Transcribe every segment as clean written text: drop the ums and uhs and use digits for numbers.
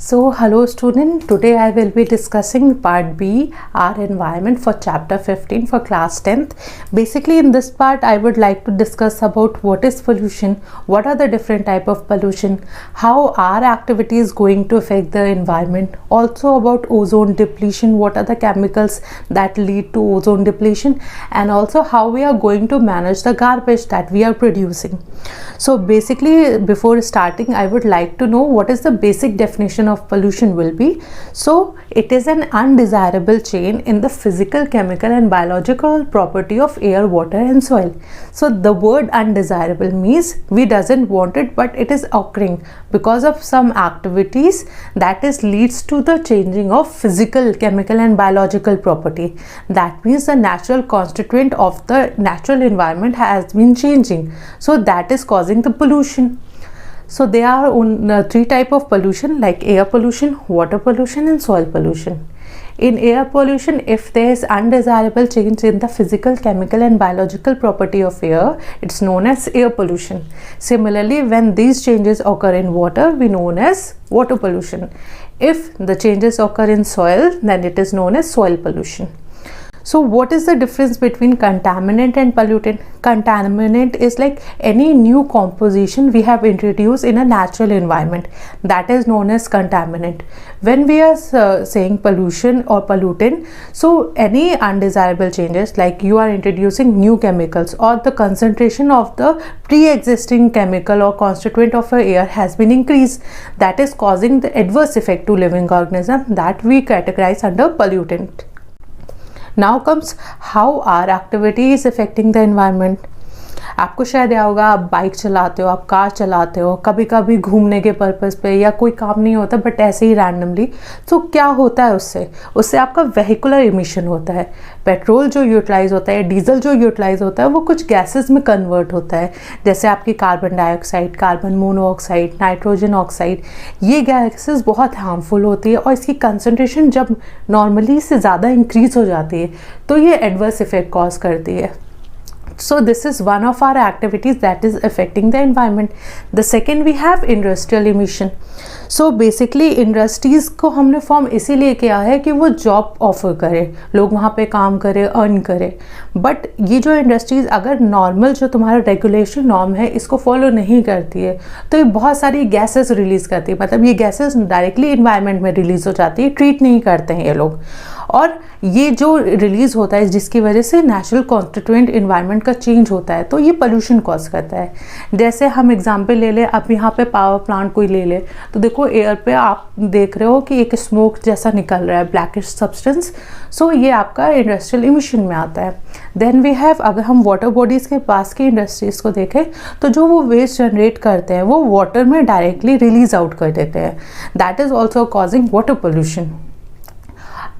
Hello student, today I will be discussing part B, our environment for chapter 15 for class 10th. Basically in this part I would like to discuss about what is pollution, what are the different type of pollution, how our activity is going to affect the environment, also about ozone depletion, what are the chemicals that lead to ozone depletion, and also how we are going to manage the garbage that we are producing. So basically before starting I would like to know what is the basic definition of pollution will be. So it is an undesirable change in the physical, chemical and biological property of air, water and soil. So the word undesirable means we doesn't want it, but it is occurring because of some activities that is leads to the changing of physical, chemical and biological property. That means the natural constituent of the natural environment has been changing. So that is causing the pollution. So there are three types of pollution, like air pollution, water pollution and soil pollution. In air pollution, if there is undesirable change in the physical, chemical and biological property of air, it's known as air pollution. Similarly, when these changes occur in water, we known as water pollution. If the changes occur in soil, then it is known as soil pollution. So what is the difference between contaminant and pollutant? Contaminant is like any new composition we have introduced in a natural environment, that is known as contaminant. When we are saying pollution or pollutant, so any undesirable changes, like you are introducing new chemicals or the concentration of the pre-existing chemical or constituent of air has been increased, that is causing the adverse effect to living organism, that we categorize under pollutant. Now comes how our activity is affecting the environment. आपको शायद याद होगा, आप bike चलाते हो, आप car चलाते हो, कभी कभी घूमने के पर्पस पे या कोई काम नहीं होता बट ऐसे ही रैंडमली, तो क्या होता है उससे आपका वेहिकुलर इमिशन होता है. पेट्रोल जो यूटिलाइज होता है, डीजल जो यूटिलाइज होता है, वो कुछ गैसेस में कन्वर्ट होता है, जैसे आपकी carbon dioxide, carbon monoxide, nitrogen oxide. ये गैसेस बहुत हार्मफुल होती है और इसकी कंसनट्रेशन जब नॉर्मली से ज़्यादा इंक्रीज हो जाती है तो ये एडवर्स इफेक्ट कॉज करती है. So this is one of our activities that is affecting the environment. The second we have industrial emission. So basically industries को हमने फॉर्म इसीलिए किया है कि वो जॉब ऑफर करे, लोग वहाँ पे काम करे, अर्न करे. बट ये जो इंडस्ट्रीज़ अगर नॉर्मल जो तुम्हारा रेगुलेशन नॉर्म है इसको फॉलो नहीं करती है तो ये बहुत सारी गैसेस रिलीज़ करती है. मतलब ये गैसेस डायरेक्टली इन्वायरमेंट में रिलीज़ हो जाती है, ट्रीट नहीं करते हैं ये लोग. और ये जो रिलीज़ होता है जिसकी वजह से नेचुरल कॉन्स्टिट्यूएंट इन्वायरमेंट का चेंज होता है, तो ये पोल्यूशन कॉज करता है. जैसे हम एग्जांपल ले लें, अब यहाँ पे पावर प्लांट कोई ले ले तो देखो एयर पे आप देख रहे हो कि एक स्मोक जैसा निकल रहा है, ब्लैकिश सब्सटेंस. सो ये आपका इंडस्ट्रियल इमिशन में आता है. देन वी हैव, अगर हम वाटर बॉडीज़ के पास की इंडस्ट्रीज़ को देखें तो जो वो वेस्ट जनरेट करते हैं वो वाटर में डायरेक्टली रिलीज आउट कर देते हैं. That is also causing water pollution.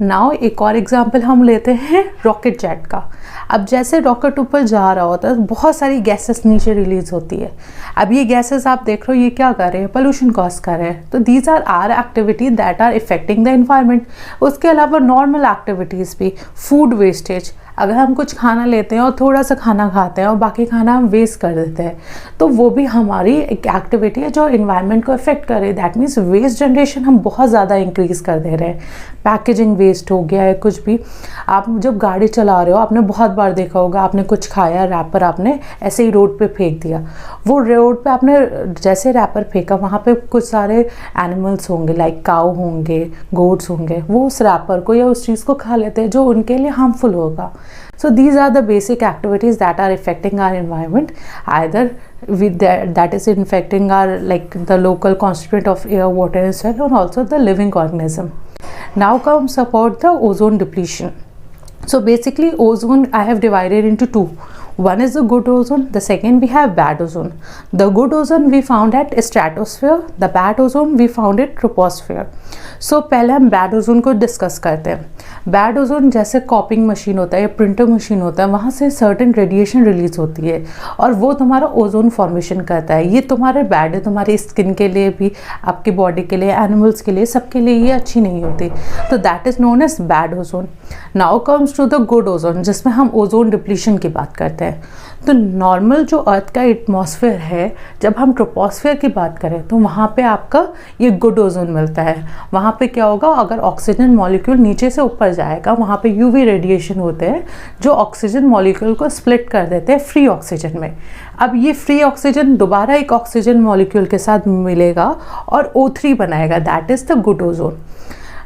Now एक और एग्जांपल हम लेते हैं रॉकेट जेट का. अब जैसे रॉकेट ऊपर जा रहा होता है बहुत सारी गैसेस नीचे रिलीज होती है. अब ये गैसेस आप देख रहे हो ये क्या कर रहे हैं, पोल्यूशन कॉज कर रहे हैं. तो these are are activity that are affecting the environment. उसके अलावा नॉर्मल एक्टिविटीज़ भी, फूड वेस्टेज, अगर हम कुछ खाना लेते हैं और थोड़ा सा खाना खाते हैं और बाकी खाना हम वेस्ट कर देते हैं तो वो भी हमारी एक एक्टिविटी है जो इन्वायरमेंट को अफेक्ट करे. दैट मीन्स वेस्ट जनरेशन हम बहुत ज़्यादा इंक्रीज़ कर दे रहे हैं. पैकेजिंग वेस्ट हो गया है, कुछ भी. आप जब गाड़ी चला रहे हो आपने बहुत बार देखा होगा, आपने कुछ खाया, रैपर आपने ऐसे ही रोड पे फेंक दिया. वो रोड पे आपने जैसे रैपर फेंका वहाँ पे कुछ सारे एनिमल्स होंगे, लाइक काऊ होंगे, गोट्स होंगे, वो उस रैपर को या उस चीज़ को खा लेते हैं जो उनके लिए हार्मफुल होगा. So these are the basic activities that are affecting our environment, either with that is infecting our like the local constituent of air, water and soil, and also the living organism. Now comes about the ozone depletion. So basically ozone I have divided into two. One is the good ozone, the second we have bad ozone. The good ozone we found at stratosphere, the bad ozone we found at troposphere. So पहले हम bad ozone को discuss करते हैं. Bad ozone जैसे कॉपिंग machine होता है या printer machine होता है, वहाँ से सर्टेन रेडिएशन रिलीज होती है और वो तुम्हारा ओजोन फॉर्मेशन करता है. ये तुम्हारे बैड है, तुम्हारी स्किन के लिए भी, आपकी बॉडी के लिए, एनिमल्स के लिए, सबके लिए ये अच्छी नहीं होती. तो that is known as bad ozone. Now comes to the good ozone जिसमें हम ओजोन डिप्लीशन की बात करते हैं. तो नॉर्मल जो अर्थ का एटमॉस्फेयर है, जब हम ट्रोपोस्फेयर की बात करें तो वहाँ पे आपका ये गुड ओजोन मिलता है। वहाँ पे क्या होगा, अगर ऑक्सीजन मॉलिक्यूल नीचे से ऊपर जाएगा, वहाँ पे यूवी रेडिएशन होते हैं जो ऑक्सीजन मॉलिक्यूल को स्प्लिट कर देते हैं फ्री ऑक्सीजन में। अब ये फ्री ऑक्सीजन दोबारा एक ऑक्सीजन मॉलिक्यूल के साथ मिलेगा और O3 बनाएगा, that is the good ozone.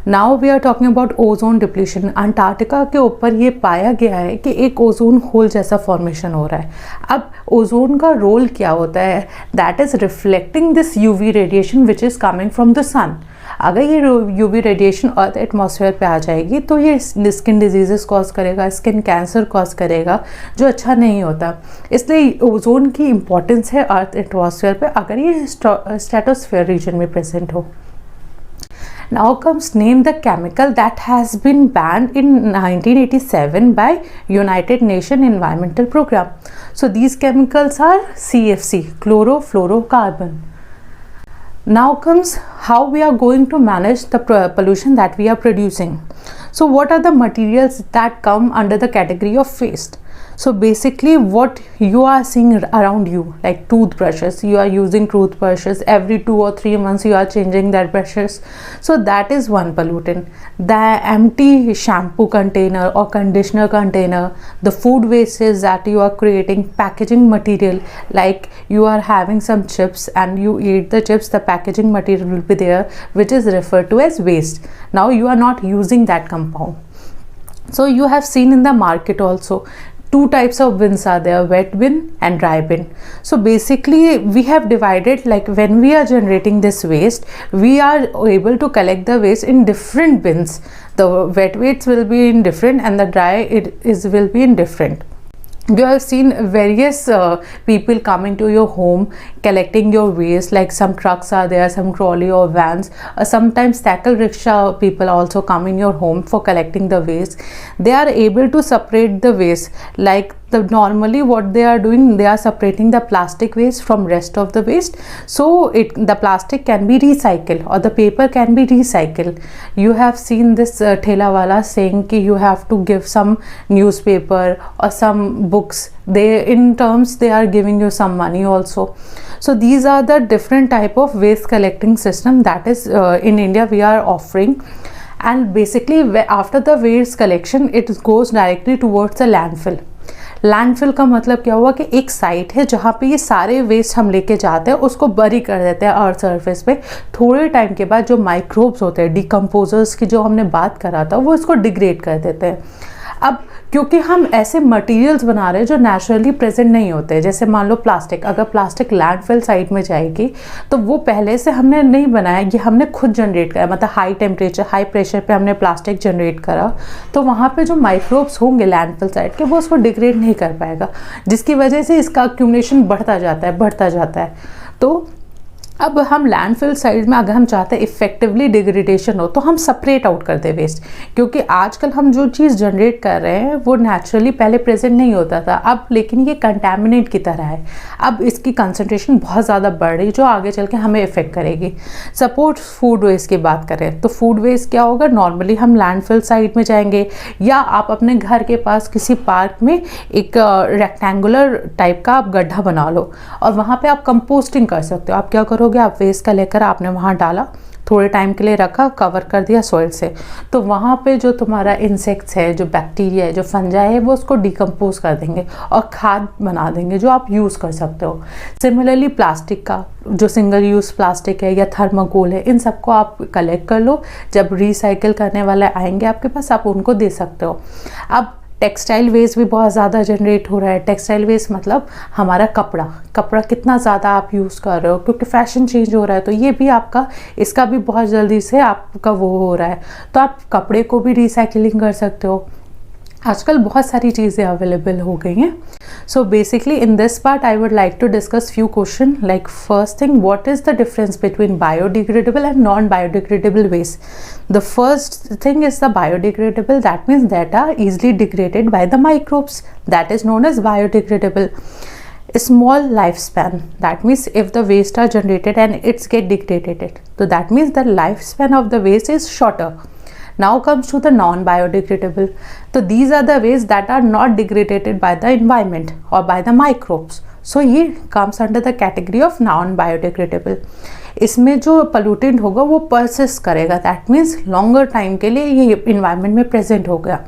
Now we are talking about ozone depletion. Antarctica के ऊपर ये पाया गया है कि एक ओजोन होल जैसा फॉर्मेशन हो रहा है। अब ओजोन का रोल क्या होता है, that is reflecting this UV radiation which is coming from the sun. अगर ये यूवी रेडिएशन अर्थ एटमॉस्फेयर पे आ जाएगी तो ये स्किन डिजीजेस कॉज करेगा, स्किन कैंसर कॉज करेगा, जो अच्छा नहीं होता। इसलिए ओजोन की इम्पॉर्टेंस है अर्थ एटमॉस्फेयर पे अगर ये स्ट्रेटोस्फेयर रीजन में प्रेजेंट हो। Now comes name the chemical that has been banned in 1987 by United Nations Environmental Program. So these chemicals are CFC, chlorofluorocarbon. Now comes how we are going to manage the pollution that we are producing. So what are the materials that come under the category of waste? So basically what you are seeing around you, like toothbrushes, you are using toothbrushes every 2 or 3 months, you are changing that brushes, so that is one pollutant. The empty shampoo container or conditioner container, the food wastes that you are creating, packaging material, like you are having some chips and you eat the chips, the packaging material will be there which is referred to as waste. Now you are not using that compound. So you have seen in the market also two types of bins are there, wet bin and dry bin. So basically we have divided, like when we are generating this waste, we are able to collect the waste in different bins. The wet waste will be in different and the dry will be in different. You have seen various people coming to your home collecting your waste, like some trucks are there, some trolley or vans, sometimes cycle rickshaw people also come in your home for collecting the waste. They are able to separate the waste, like normally what they are doing, they are separating the plastic waste from rest of the waste, so the plastic can be recycled or the paper can be recycled. You have seen this thela wala saying ki you have to give some newspaper or some books, they in terms they are giving you some money also. So these are the different type of waste collecting system that is in India we are offering. And basically after the waste collection it goes directly towards the landfill. Landfill का मतलब क्या हुआ कि एक site है जहाँ पे ये सारे वेस्ट हम लेके जाते हैं, उसको बरी कर देते हैं अर्थ सरफेस पे। थोड़े टाइम के बाद जो माइक्रोब्स होते हैं, डिकम्पोजर्स की जो हमने बात करा था, वो इसको डिग्रेड कर देते हैं। अब क्योंकि हम ऐसे मटेरियल्स बना रहे हैं जो नेचुरली प्रेजेंट नहीं होते, जैसे मान लो प्लास्टिक, अगर प्लास्टिक लैंडफिल साइट में जाएगी तो वो पहले से हमने नहीं बनाया, ये हमने खुद जनरेट करा, मतलब हाई टेम्परेचर हाई प्रेशर पे हमने प्लास्टिक जनरेट करा, तो वहाँ पे जो माइक्रोब्स होंगे लैंडफिल साइट के वो उसको डिग्रेड नहीं कर पाएगा, जिसकी वजह से इसका एक्यूमुलेशन बढ़ता जाता है। तो अब हम लैंडफिल साइड में अगर हम चाहते हैं इफेक्टिवली डिग्रेडेशन हो तो हम सेपरेट आउट कर दे वेस्ट, क्योंकि आजकल हम जो चीज़ जनरेट कर रहे हैं वो नेचुरली पहले प्रेजेंट नहीं होता था, अब लेकिन ये कंटेमिनेट की तरह है। अब इसकी कंसंट्रेशन बहुत ज़्यादा बढ़ रही जो आगे चल के हमें इफेक्ट करेगी। सपोज फूड वेस्ट की बात करें तो फूड वेस्ट क्या होगा, नॉर्मली हम लैंडफिल साइड में जाएंगे या आप अपने घर के पास किसी पार्क में एक रेक्टेंगुलर टाइप का आप गड्ढा बना लो और वहाँ पे आप कंपोस्टिंग कर सकते हो। आप क्या करोगे, आप वेस्ट का लेकर आपने वहाँ डाला, थोड़े टाइम के लिए रखा, कवर कर दिया सॉइल से, तो वहाँ पे जो तुम्हारा इंसेक्ट्स है, जो बैक्टीरिया है, जो फंजाई है, वो उसको डिकम्पोज कर देंगे और खाद बना देंगे जो आप यूज़ कर सकते हो। सिमिलरली प्लास्टिक का जो सिंगल यूज़ प्लास्टिक है या थर्माकोल है, इन सबको आप कलेक्ट कर लो, जब रिसाइकिल करने वाले आएंगे आपके पास आप उनको दे सकते हो। अब टेक्सटाइल वेस्ट भी बहुत ज़्यादा जनरेट हो रहा है। टेक्सटाइल वेस्ट मतलब हमारा कपड़ा कितना ज़्यादा आप यूज़ कर रहे हो, क्योंकि फैशन चेंज हो रहा है, तो ये भी आपका, इसका भी बहुत जल्दी से आपका वो हो रहा है, तो आप कपड़े को भी रिसाइकलिंग कर सकते हो। आजकल बहुत सारी चीज़ें अवेलेबल हो गई हैं। So basically in this part I would like to discuss few question, like first thing, what is the difference between biodegradable and non biodegradable waste. The first thing is the biodegradable, that means that are easily degraded by the microbes, that is known as biodegradable. Small lifespan, that means if the waste are generated and it's get degraded, so that means the lifespan of the waste is shorter. Now comes to the non-biodegradable. So these are the ways that are not degraded by the environment or by the microbes. So ये comes under the category of non-biodegradable. इसमें जो pollutant होगा वो persist करेगा, that means longer time के लिए ये environment में present हो गया.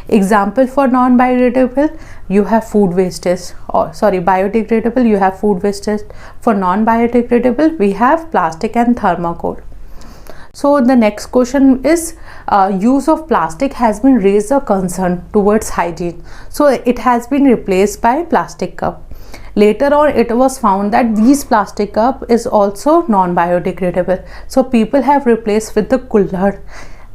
Example for non-biodegradable, you have food wastage, or sorry, biodegradable, you have food wastage. For non-biodegradable, we have plastic and thermocol. So the next question is, use of plastic has been raised a concern towards hygiene. So it has been replaced by plastic cup. Later on, it was found that these plastic cup is also non-biodegradable. So people have replaced with the cooler.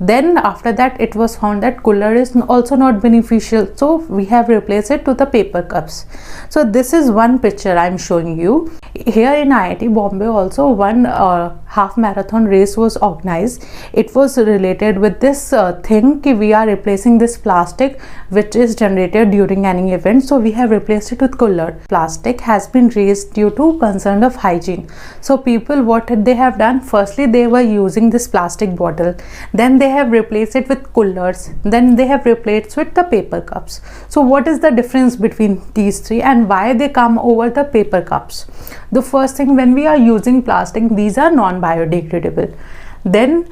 Then after that, it was found that cooler is also not beneficial. So we have replaced it to the paper cups. So this is one picture I am showing you. Here in IIT Bombay also one half marathon race was organized. It was related with this thing कि we are replacing this plastic which is generated during any event. So we have replaced it with cooler. Plastic has been raised due to concern of hygiene. So people, what they have done, firstly they were using this plastic bottle, then they have replaced it with coolers, then they have replaced with the paper cups. So what is the difference between these three and why they come over the paper cups? The first thing, when we are using plastic, these are non-biodegradable. Then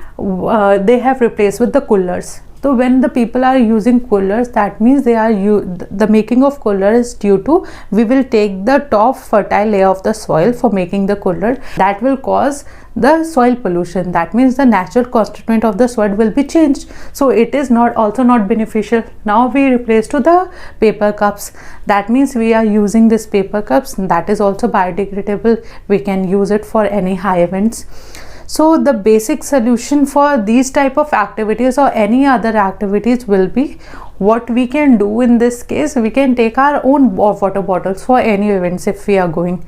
they have replaced with the coolers. So when the people are using coolers, that means they are the making of cooler is due to, we will take the top fertile layer of the soil for making the cooler. That will cause the soil pollution. That means the natural constituent of the soil will be changed. So it is also not beneficial. Now we replace to the paper cups. That means we are using this paper cups. That is also biodegradable. We can use it for any high events. So the basic solution for these type of activities or any other activities will be, what we can do in this case, we can take our own water bottles for any events if we are going.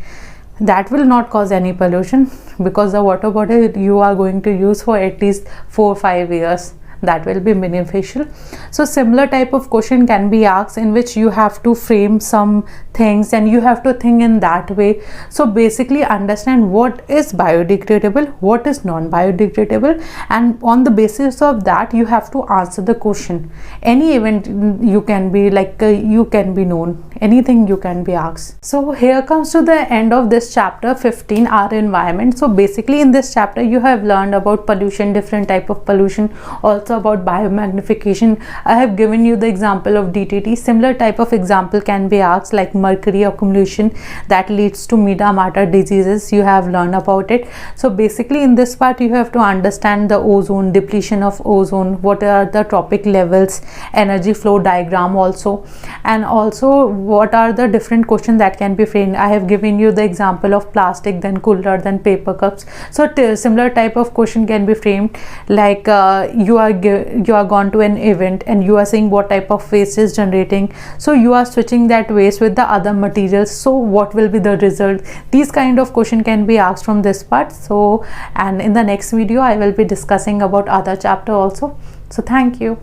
That will not cause any pollution, because the water bottle you are going to use for at least 4 or 5 years. That will be beneficial. So similar type of question can be asked, in which you have to frame some things and you have to think in that way. So basically understand what is biodegradable, what is non-biodegradable, and on the basis of that you have to answer the question. Any event you can be like you can be known, anything you can be asked. So here comes to the end of this chapter 15, our environment. So basically in this chapter you have learned about pollution, different type of pollution, also about biomagnification. I have given you the example of DDT. Similar type of example can be asked, like mercury accumulation that leads to Mita-Mater diseases. You have learned about it. So basically in this part you have to understand the ozone, depletion of ozone, what are the tropic levels, energy flow diagram also, and also what are the different questions that can be framed. I have given you the example of plastic, then cooler, then paper cups. So similar type of question can be framed, like you are gone to an event and you are seeing what type of waste is generating, so you are switching that waste with the other materials, so what will be the result? These kind of question can be asked from this part. So, and in the next video I will be discussing about other chapter also. So thank you.